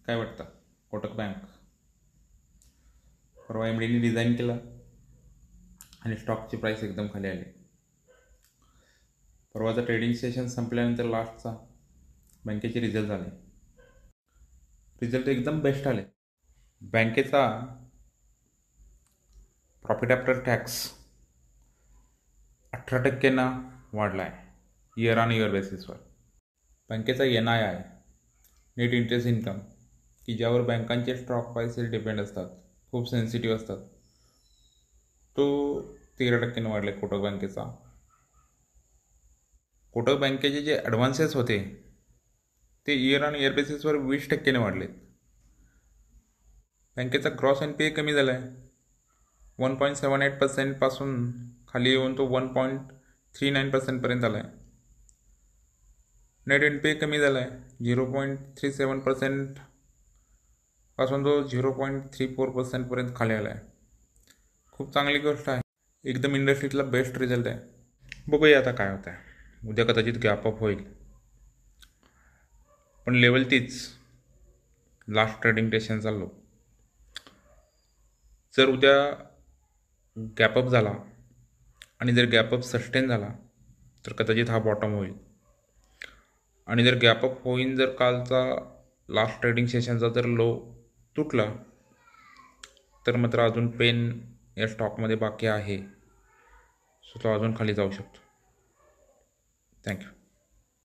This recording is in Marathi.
काय वाटतं? कोटक बँक परवा MDने डिझाईन केलं आणि स्टॉकची प्राईस एकदम खाली आली. परवाचं ट्रेडिंग सेशन संपल्यानंतर लास्टचा बँकेचे रिझल्ट झाले. रिझल्ट एकदम बेस्ट आले. बँकेचा प्रॉफिट आफ्टर टॅक्स 18% वाढला आहे इयर ऑन इयर बेसिसवर. बँकेचा NII नेट इंटरेस्ट इन्कम की ज्यावर बँकांचे स्टॉक प्राइसेस डिपेंड असतात, खूप सेन्सिटिव्ह असतात, तो 13% वाढले कोटक बँकेचा. कोटक बँकेचे जे ॲडव्हान्सेस होते ते इयर ऑन इयर बेसिसवर 20% वाढलेत. बँकेचा ग्रॉस NPA कमी झाला आहे. 1.78% पासून खाली येऊन तो 1.39% आला आहे. नेट NPA कमी झाला आहे. 0.37% पासून तो 0.34% खाली आला आहे. खूप चांगली गोष्ट आहे. एकदम इंडस्ट्रीतला बेस्ट रिझल्ट आहे. बघूया आता काय होतं आहे. उद्या कदाचित गॅप अप होईल, पण लेवल तीच लास्ट ट्रेडिंग सेशन चाललो. जर उद्या गॅपअप झाला आणि जर गॅपअप सस्टेन झाला तर कदाचित हा बॉटम होईल. आणि जर गॅपअप होईन, जर कालचा लास्ट ट्रेडिंग सेशनचा जर लो तुटला तर मात्र अजून पेन या स्टॉकमध्ये बाकी आहे, सो तो अजून खाली जाऊ शकतो. थँक्यू.